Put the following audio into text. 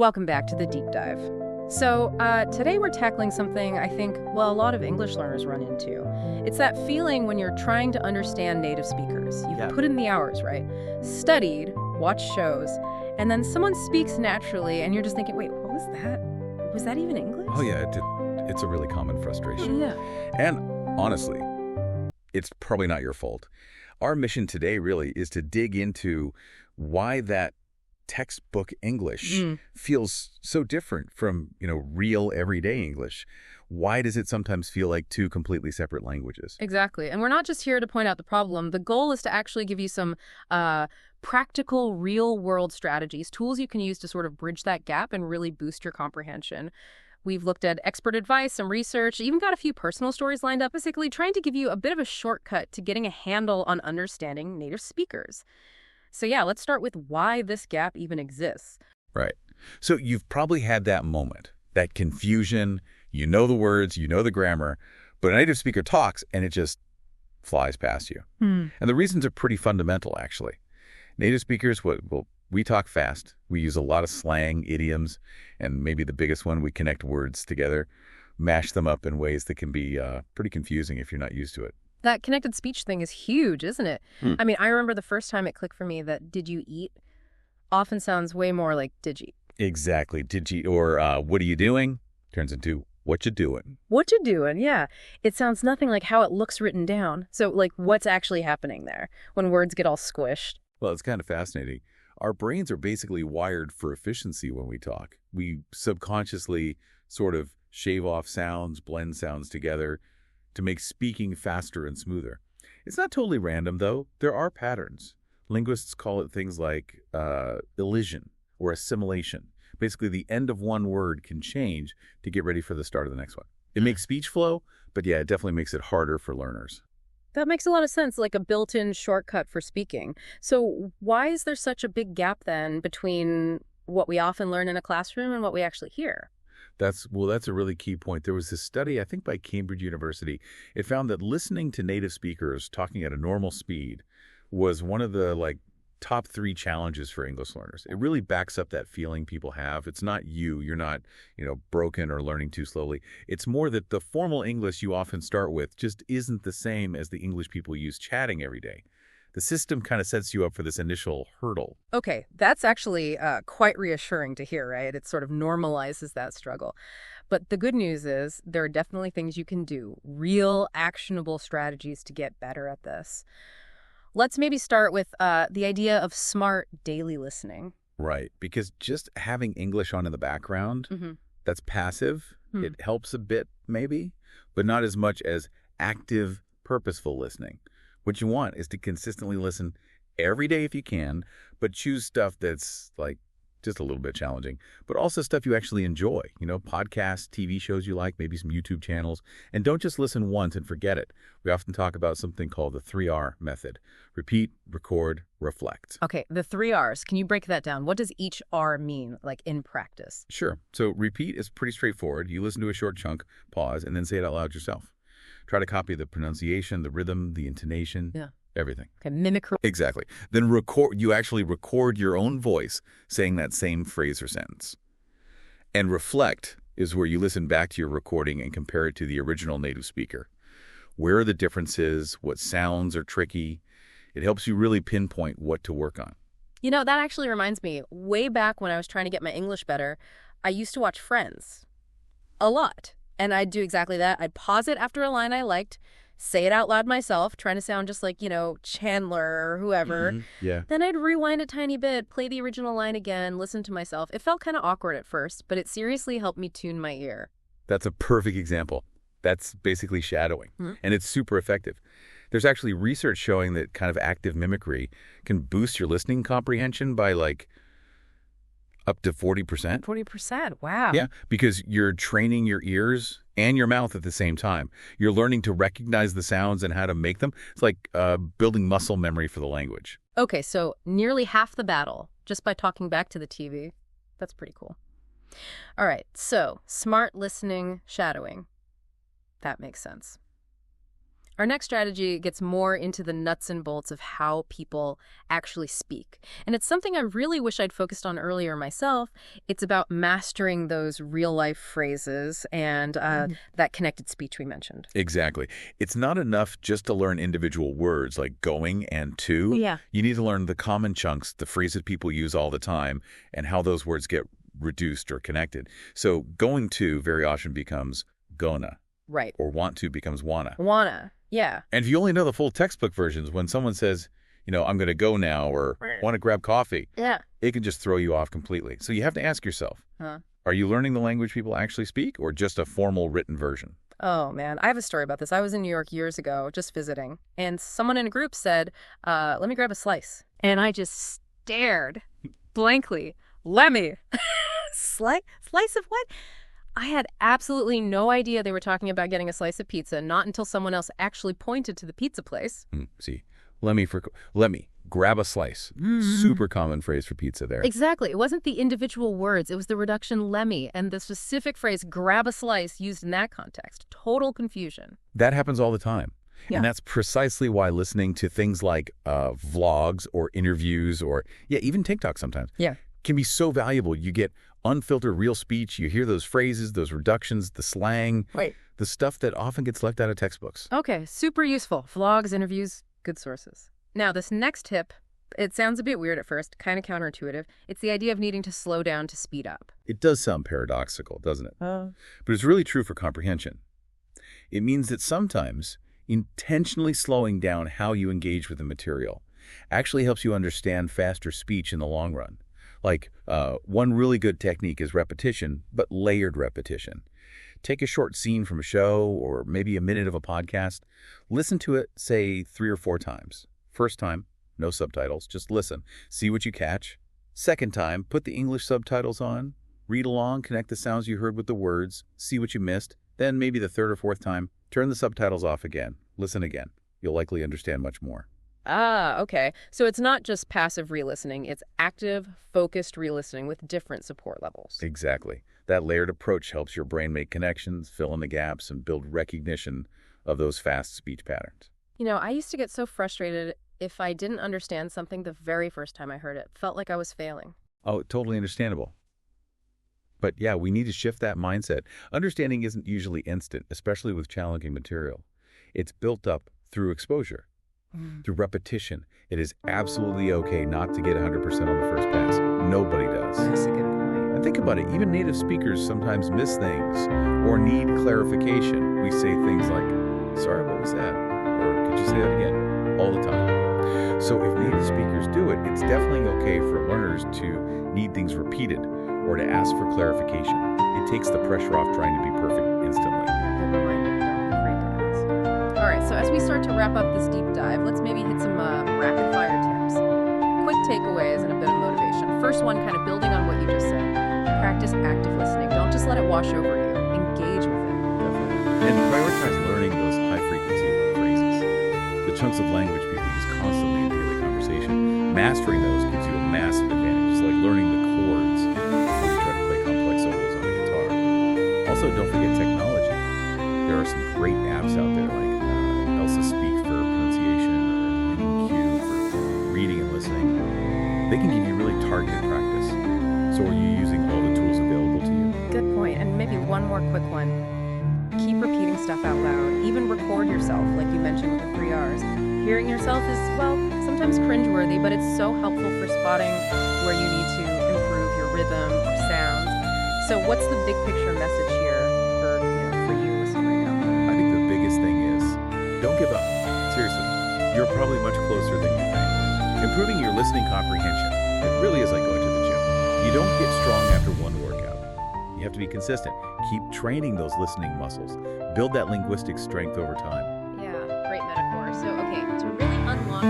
Welcome back to the deep dive. So today we're tackling something I think, well, a lot of English learners run into. It's that feeling when you're trying to understand native speakers. You've put in the hours, right? Studied, watched shows, and then someone speaks naturally and you're just thinking, wait, what was that? Was that even English? Oh, yeah, it's a really common frustration. Yeah. And honestly, it's probably not your fault. Our mission today really is to dig into why that textbook English feels so different from, real everyday English. Why does it sometimes feel like two completely separate languages? Exactly. And we're not just here to point out the problem. The goal is to actually give you some practical, real-world strategies, tools you can use to sort of bridge that gap and really boost your comprehension. We've looked at expert advice, some research, even got a few personal stories lined up, basically trying to give you a bit of a shortcut to getting a handle on understanding native speakers. So yeah, let's start with why this gap even exists. Right. So you've probably had that moment, that confusion, you know the words, you know the grammar, but a native speaker talks and it just flies past you. And the reasons are pretty fundamental, actually. Native speakers, we talk fast. We use a lot of slang, idioms, and maybe the biggest one, we connect words together, mash them up in ways that can be pretty confusing if you're not used to it. That connected speech thing is huge, isn't it? I mean, I remember the first time it clicked for me that "did you eat" often sounds way more like "did you." Exactly. Did you, or what are you doing? Turns into what you doing. What you doing, yeah. It sounds nothing like how it looks written down. So, like, what's actually happening there when words get all squished? Well, it's kind of fascinating. Our brains are basically wired for efficiency when we talk. We subconsciously sort of shave off sounds, blend sounds together to make speaking faster and smoother. It's not totally random, though. There are patterns. Linguists call it things like elision or assimilation. Basically, the end of one word can change to get ready for the start of the next one. It makes speech flow, but yeah, it definitely makes it harder for learners. That makes a lot of sense, like a built-in shortcut for speaking. So why is there such a big gap then between what we often learn in a classroom and what we actually hear? That's a really key point. There was this study, I think by Cambridge University. It found that listening to native speakers talking at a normal speed was one of the top 3 challenges for English learners. It really backs up that feeling people have. It's not you're not, broken or learning too slowly. It's more that the formal English you often start with just isn't the same as the English people use chatting every day. The system kind of sets you up for this initial hurdle. Okay, that's actually quite reassuring to hear, right? It sort of normalizes that struggle. But the good news is there are definitely things you can do, real actionable strategies to get better at this. Let's maybe start with the idea of smart daily listening. Right, because just having English on in the background, that's passive. It helps a bit, maybe, but not as much as active, purposeful listening. What you want is to consistently listen every day if you can, but choose stuff that's just a little bit challenging, but also stuff you actually enjoy, podcasts, TV shows you like, maybe some YouTube channels, and don't just listen once and forget it. We often talk about something called the 3R method. Repeat, record, reflect. Okay, the 3 R's. Can you break that down? What does each R mean, in practice? Sure. So repeat is pretty straightforward. You listen to a short chunk, pause, and then say it out loud yourself. Try to copy the pronunciation, the rhythm, the intonation, everything. Okay, mimicry. Exactly. Then you actually record your own voice saying that same phrase or sentence. And reflect is where you listen back to your recording and compare it to the original native speaker. Where are the differences? What sounds are tricky? It helps you really pinpoint what to work on. That actually reminds me, way back when I was trying to get my English better, I used to watch Friends. A lot. And I'd do exactly that. I'd pause it after a line I liked, say it out loud myself, trying to sound just like, Chandler or whoever. Yeah. Then I'd rewind a tiny bit, play the original line again, listen to myself. It felt kind of awkward at first, but it seriously helped me tune my ear. That's a perfect example. That's basically shadowing, and it's super effective. There's actually research showing that kind of active mimicry can boost your listening comprehension by up to 40%. 40%, wow. Yeah, because you're training your ears and your mouth at the same time. You're learning to recognize the sounds and how to make them. It's like building muscle memory for the language. Okay, so nearly half the battle just by talking back to the TV. That's pretty cool. All right, so smart listening, shadowing. That makes sense. Our next strategy gets more into the nuts and bolts of how people actually speak. And it's something I really wish I'd focused on earlier myself. It's about mastering those real-life phrases and that connected speech we mentioned. Exactly. It's not enough just to learn individual words like going and to. Yeah. You need to learn the common chunks, the phrases people use all the time, and how those words get reduced or connected. So going to very often becomes gonna. Right. Or want to becomes wanna. Wanna. Yeah. And if you only know the full textbook versions, when someone says, I'm going to go now or want to grab coffee, it can just throw you off completely. So you have to ask yourself, are you learning the language people actually speak or just a formal written version? Oh, man. I have a story about this. I was in New York years ago just visiting, and someone in a group said, let me grab a slice. And I just stared blankly. Let me. Slice of what? I had absolutely no idea they were talking about getting a slice of pizza, not until someone else actually pointed to the pizza place. See, let me grab a slice. Super common phrase for pizza there. Exactly. It wasn't the individual words. It was the reduction let me and the specific phrase grab a slice used in that context. Total confusion. That happens all the time. Yeah. And that's precisely why listening to things like vlogs or interviews or, even TikTok sometimes can be so valuable. You get unfiltered real speech. You hear those phrases, those reductions, the slang, the stuff that often gets left out of textbooks. Okay, super useful. Vlogs, interviews, good sources. Now, this next tip, it sounds a bit weird at first, kind of counterintuitive. It's the idea of needing to slow down to speed up. It does sound paradoxical, doesn't it? But it's really true for comprehension. It means that sometimes intentionally slowing down how you engage with the material actually helps you understand faster speech in the long run. Like, one really good technique is repetition, but layered repetition. Take a short scene from a show or maybe a minute of a podcast. Listen to it, say 3 or 4 times. First time, no subtitles, just listen. See what you catch. Second time, put the English subtitles on. Read along, connect the sounds you heard with the words. See what you missed. Then maybe the 3rd or 4th time, turn the subtitles off again. Listen again. You'll likely understand much more. Okay. So it's not just passive re-listening, it's active, focused re-listening with different support levels. Exactly. That layered approach helps your brain make connections, fill in the gaps, and build recognition of those fast speech patterns. I used to get so frustrated if I didn't understand something the very first time I heard it. Felt like I was failing. Oh, totally understandable. But we need to shift that mindset. Understanding isn't usually instant, especially with challenging material. It's built up through exposure. Through repetition. It is absolutely okay not to get 100% on the first pass. Nobody does. That's a good point. And think about it. Even native speakers sometimes miss things or need clarification. We say things like, sorry, what was that? Or could you say that again? All the time. So if native speakers do it, it's definitely okay for learners to need things repeated or to ask for clarification. It takes the pressure off trying to be perfect instantly. All right, so as we start to wrap up this deep dive, let's maybe hit some rapid-fire tips. Quick takeaways and a bit of motivation. First one, kind of building on what you just said. Practice active listening. Don't just let it wash over you. Engage with it. And prioritize learning those high-frequency phrases. The chunks of language people use constantly in daily conversation. Mastering those gives you a massive advantage. It's like learning the chords before you try to play complex solos on a guitar. Also, don't forget technology. There are some great apps out there like Speak for pronunciation or Reading Q for reading and listening. They can give you really targeted practice. So are you using all the tools available to you? Good point. And maybe one more quick one. Keep repeating stuff out loud. Even record yourself, like you mentioned with the 3 Rs. Hearing yourself is, sometimes cringeworthy, but it's so helpful for spotting where you need to improve your rhythm or sounds. So what's the big picture message here for you listening right now? I think the biggest thing is don't give up. Seriously, you're probably much closer than you think. Improving your listening comprehension, it really is like going to the gym. You don't get strong after one workout. You have to be consistent. Keep training those listening muscles. Build that linguistic strength over time. Yeah, great metaphor. So, okay, to really unlock